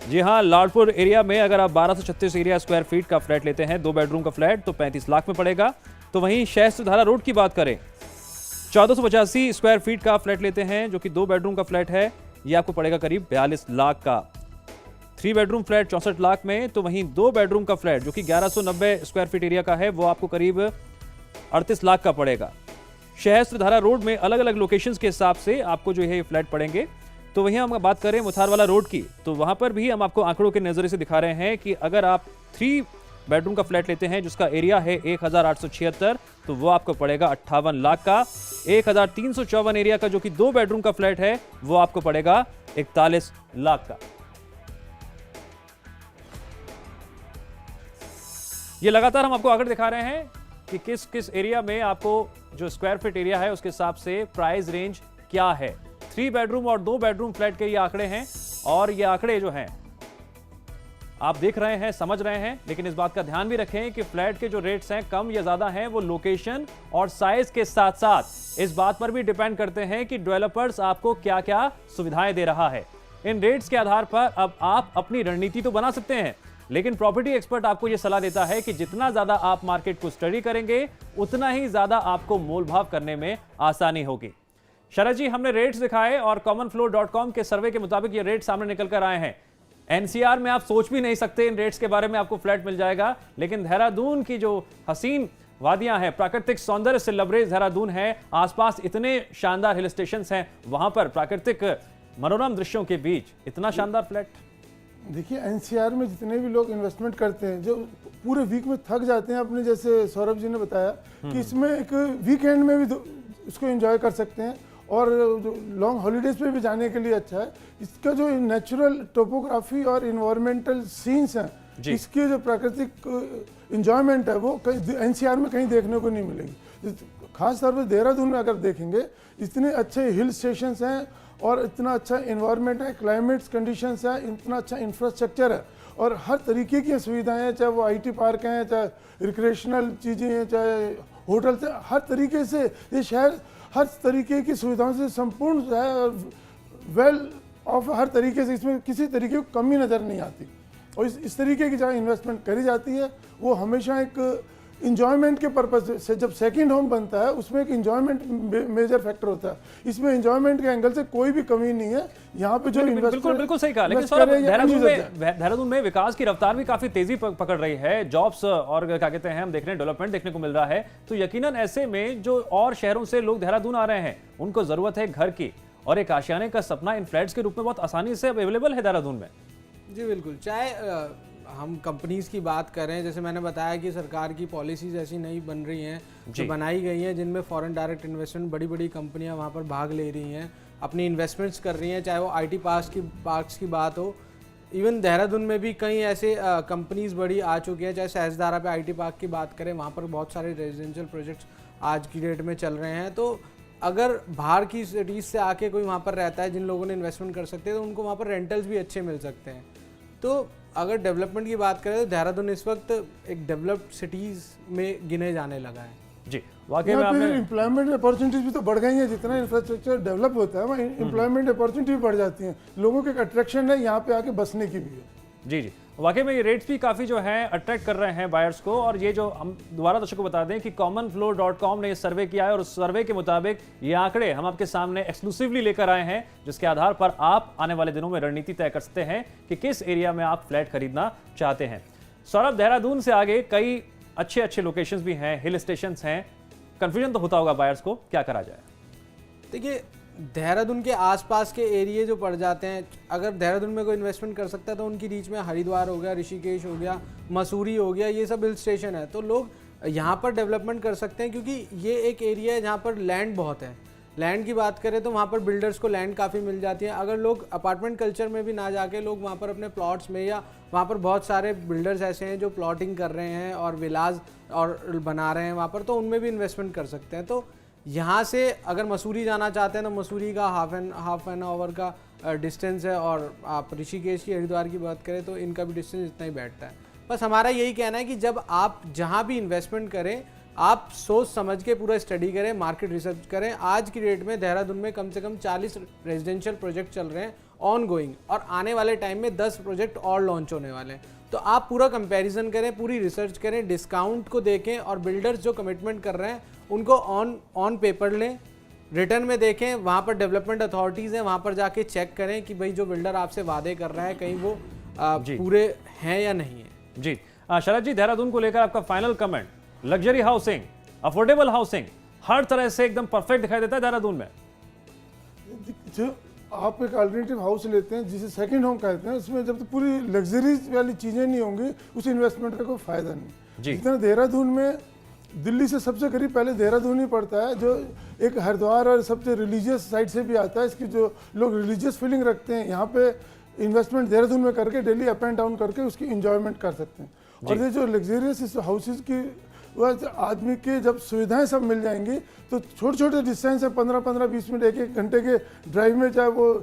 जी हाँ, लाडपुर एरिया में अगर आप 12 से 36 एरिया स्क्वायर फीट का फ्लैट लेते हैं, 2 बेडरूम का फ्लैट, तो 35 लाख में पड़ेगा। तो वहीं शहस्त्रधारा रोड की बात करें, 1485 स्क्वायर फीट का फ्लैट लेते हैं जो कि 2 बेडरूम का फ्लैट है, ये आपको पड़ेगा करीब 42 लाख का। 3 बेडरूम फ्लैट 64 लाख में, तो वहीं 2 बेडरूम का फ्लैट जो कि 1190 स्क्वायर फीट एरिया का है, वो आपको करीब 38 लाख का पड़ेगा। शहस्त्रधारा रोड में अलग अलग लोकेशंस के हिसाब से आपको जो है ये फ्लैट पड़ेंगे। तो वहीं हम बात करें मुथारवाला रोड की, तो वहां पर भी हम आपको आंकड़ों के नजरिए से दिखा रहे हैं कि अगर आप 3 बेडरूम का फ्लैट लेते हैं जिसका एरिया है 1876, तो वो आपको पड़ेगा 58 लाख का। 1354 एरिया का जो कि 2 बेडरूम का फ्लैट है, वो आपको पड़ेगा 41 लाख का। ये लगातार हम आपको आंकड़े दिखा रहे हैं कि किस किस एरिया में आपको जो स्क्वायर फीट एरिया है उसके हिसाब से प्राइस रेंज क्या है। 3 बेडरूम और 2 बेडरूम फ्लैट के ये आंकड़े हैं, और ये आंकड़े जो हैं आप देख रहे हैं, समझ रहे हैं, लेकिन इस बात का ध्यान भी रखें कि फ्लैट के जो रेट्स हैं कम या ज्यादा हैं, वो लोकेशन और साइज के साथ साथ इस बात पर भी डिपेंड करते हैं कि डेवलपर्स आपको क्या क्या सुविधाएं दे रहा है। इन रेट्स के आधार पर अब आप अपनी रणनीति तो बना सकते हैं, लेकिन प्रॉपर्टी एक्सपर्ट आपको यह सलाह देता है कि जितना ज्यादा आप मार्केट को स्टडी करेंगे, उतना ही ज्यादा आपको मोल भाव करने में आसानी होगी। शरद जी, हमने रेट्स दिखाए और commonflow.com के सर्वे के मुताबिक ये रेट सामने निकल कर आए हैं। एनसीआर में आप सोच भी नहीं सकते इन रेट्स के बारे में आपको फ्लैट मिल जाएगा, लेकिन देहरादून की जो हसीन वादियां हैं, प्राकृतिक सौंदर्य से लबरेज देहरादून है, आसपास इतने शानदार हिल स्टेशन हैं, वहां पर प्राकृतिक मनोरम दृश्यों के बीच इतना शानदार फ्लैट। देखिए, एनसीआर में जितने भी लोग इन्वेस्टमेंट करते हैं, जो पूरे वीक में थक जाते हैं, अपने जैसे सौरभ जी ने बताया कि इसमें एक वीकेंड में भी उसको एंजॉय कर सकते हैं, और जो लॉन्ग हॉलीडेज पे भी जाने के लिए अच्छा है। इसका जो नेचुरल टोपोग्राफी और इन्वायरमेंटल सीन्स हैं, इसके जो प्राकृतिक एंजॉयमेंट है, वो एनसीआर में कहीं देखने को नहीं मिलेगी। खास तौर पर देहरादून में अगर देखेंगे, इतने अच्छे हिल स्टेशंस हैं और इतना अच्छा इन्वायरमेंट है, क्लाइमेट्स कंडीशंस है, इतना अच्छा इंफ्रास्ट्रक्चर है, और हर तरीके की सुविधाएं हैं, चाहे वो आईटी पार्क हैं, चाहे रिक्रिएशनल चीज़ें हैं, चाहे होटल से, हर तरीके से ये शहर हर तरीके की सुविधाओं से संपूर्ण है, वेल ऑफ हर तरीके से, इसमें किसी तरीके की कमी नज़र नहीं आती। और इस तरीके की जहाँ इन्वेस्टमेंट करी जाती है, वो हमेशा एक इंजॉयमेंट के पर्पज से, जब सेकंड होम बनता है उसमें एक इंजॉयमेंट मेजर फैक्टर होता है। इसमें इंजॉयमेंट के एंगल से कोई भी कमी नहीं है यहाँ पे। जो बिल्कुल सही कहा, लेकिन देहरादून में विकास की रफ्तार भी काफी तेजी पकड़ रही है, जॉब्स और क्या कहते हैं, हम देख रहे हैं डेवलपमेंट देखने को मिल रहा है। तो यकीनन ऐसे में जो और शहरों से लोग देहरादून आ रहे हैं, उनको जरूरत है घर की, और एक आशियाने का सपना इन फ्लैट्स के रूप में बहुत आसानी से अवेलेबल है देहरादून में। जी बिल्कुल, चाहे हम कंपनीज की बात करें, जैसे मैंने बताया कि सरकार की पॉलिसीज ऐसी नई बन रही हैं जो बनाई गई हैं, जिनमें फॉरेन डायरेक्ट इन्वेस्टमेंट, बड़ी बड़ी कंपनियां वहां पर भाग ले रही हैं, अपनी इन्वेस्टमेंट्स कर रही हैं, चाहे वो आईटी पार्क्स की बात हो। इवन देहरादून में भी कई ऐसे कंपनीज बड़ी आ चुकी हैं, चाहे सहस्त्रधारा पे आईटी पार्क की बात करें, वहाँ पर बहुत सारे रेजिडेंशियल प्रोजेक्ट्स आज की डेट में चल रहे हैं। तो अगर बाहर की सिटीज़ से आके कोई वहाँ पर रहता है, जिन लोगों ने इन्वेस्टमेंट कर सकते हैं, तो उनको वहाँ पर रेंटल्स भी अच्छे मिल सकते हैं। तो अगर डेवलपमेंट की बात करें तो देहरादून इस वक्त एक डेवलप्ड सिटीज में गिने जाने लगा है। जी, वाकई में आपने एम्प्लॉयमेंट अपॉर्चुनिटीज भी तो बढ़ गई हैं। जितना इंफ्रास्ट्रक्चर डेवलप होता है, वहाँ एम्प्लॉयमेंट अपॉर्चुनिटी भी बढ़ जाती हैं, लोगों के एक अट्रैक्शन है यहाँ पे आके बसने की भी है। जी, वाकई में ये रेट्स भी काफ़ी जो हैं अट्रैक्ट कर रहे हैं बायर्स को। और ये जो हम दोबारा दर्शकों को बता दें कि commonflow.com ने ये सर्वे किया है, और उस सर्वे के मुताबिक ये आंकड़े हम आपके सामने एक्सक्लूसिवली लेकर आए हैं, जिसके आधार पर आप आने वाले दिनों में रणनीति तय कर सकते हैं कि किस एरिया में आप फ्लैट खरीदना चाहते हैं। सौरभ, देहरादून से आगे कई अच्छे लोकेशंस भी हैं, हिल स्टेशन हैं, कंफ्यूजन तो होता होगा बायर्स को, क्या करा जाए? देखिए, देहरादून के आसपास के एरिया जो पड़ जाते हैं, अगर देहरादून में कोई इन्वेस्टमेंट कर सकता है तो उनकी रीच में हरिद्वार हो गया, ऋषिकेश हो गया, मसूरी हो गया, ये सब हिल स्टेशन है, तो लोग यहाँ पर डेवलपमेंट कर सकते हैं, क्योंकि ये एक एरिया है जहाँ पर लैंड बहुत है। लैंड की बात करें तो वहाँ पर बिल्डर्स को लैंड काफ़ी मिल जाती है। अगर लोग अपार्टमेंट कल्चर में भी ना जाके लोग वहाँ पर अपने प्लॉट्स में, या वहाँ पर बहुत सारे बिल्डर्स ऐसे हैं जो प्लॉटिंग कर रहे हैं और विलाज और बना रहे हैं वहाँ पर, तो उनमें भी इन्वेस्टमेंट कर सकते हैं। तो यहाँ से अगर मसूरी जाना चाहते हैं तो मसूरी का हाफ एन आवर का डिस्टेंस है, और आप ऋषिकेश की, हरिद्वार की बात करें तो इनका भी डिस्टेंस इतना ही बैठता है। बस हमारा यही कहना है कि जब आप जहाँ भी इन्वेस्टमेंट करें, आप सोच समझ के पूरा स्टडी करें, मार्केट रिसर्च करें। आज की डेट में देहरादून में कम से कम 40 रेजिडेंशियल प्रोजेक्ट चल रहे हैं ऑन गोइंग, और आने वाले टाइम में 10 प्रोजेक्ट और लॉन्च होने वाले हैं। तो आप पूरा कंपैरिजन करें, पूरी रिसर्च करें, डिस्काउंट को देखें, और बिल्डर्स जो कमिटमेंट कर रहे हैं उनको ऑन पेपर लें, रिटर्न में देखें, वहाँ पर डेवलपमेंट अथॉरिटीज़ हैं, वहाँ पर जाके चेक करें कि भाई जो बिल्डर आपसे वादे कर रहा है कहीं वो पूरे हैं या नहीं है। जी शरद जी, देहरादून को लेकर आपका final comment. Luxury housing, affordable housing, हर तरह से एकदम परफेक्ट दिखाई देता है देहरादून में। जो आप एक अल्टरनेटिव हाउस लेते हैं जिसे सेकंड होम कहते हैं, उसमें जब तक पूरी लग्जरीज वाली चीज़ें नहीं होंगी उस इन्वेस्टमेंट का कोई फायदा नहीं। जितना देहरादून में दिल्ली से सबसे करीब पहले देहरादून ही पड़ता है, जो एक हरिद्वार और सबसे रिलीजियस साइड से भी आता है। इसकी जो लोग रिलीजियस फीलिंग रखते हैं, यहाँ पे इन्वेस्टमेंट देहरादून में करके डेली अप एंड डाउन करके उसकी इंजॉयमेंट कर सकते हैं। और ये जो लग्जरियस हाउसेज की वह आदमी के जब सुविधाएं सब मिल जाएंगी तो छोटे छोटे डिस्टेंस है, 15-20 मिनट, 1-1 घंटे के ड्राइव में, चाहे वो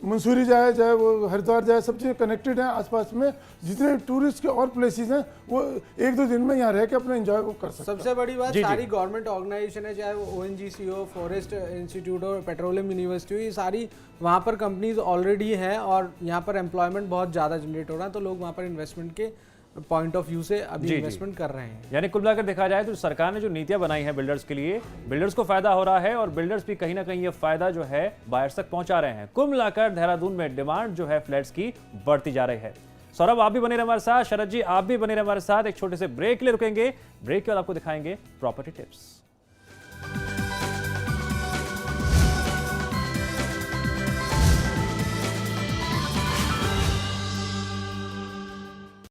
मंसूरी जाए, चाहे वो हरिद्वार जाए, सब चीज़ें कनेक्टेड हैं आसपास में। जितने टूरिस्ट के और प्लेसेस हैं वो 1-2 दिन में यहाँ रह के अपना एंजॉय वो कर सकते हैं। सबसे बड़ी बात, सारी गवर्नमेंट ऑर्गेनाइजेशन है, चाहे वो ONGC हो, फॉरेस्ट इंस्टीट्यूट हो, पेट्रोलियम यूनिवर्सिटी हो, ये सारी वहाँ पर कंपनीज ऑलरेडी है और यहाँ पर एम्प्लॉयमेंट बहुत ज़्यादा जनरेट हो रहा है। तो लोग वहाँ पर इन्वेस्टमेंट के पॉइंट ऑफ व्यू से अभी इन्वेस्टमेंट कर रहे हैं। यानी कुल मिलाकर देखा जाए तो सरकार ने जो नीतियां बनाई हैं बिल्डर्स के लिए, बिल्डर्स को फायदा हो रहा है और बिल्डर्स भी कहीं ना कहीं ये फायदा जो है बायर्स तक पहुंचा रहे हैं। कुल मिलाकर देहरादून में डिमांड जो है फ्लैट्स की बढ़ती जा रही है। सौरभ, आप भी बने रहे हमारे साथ, शरद जी आप भी बने रहे हमारे साथ। एक छोटे से ब्रेक ले रुकेंगे, ब्रेक के बाद आपको दिखाएंगे प्रॉपर्टी टिप्स।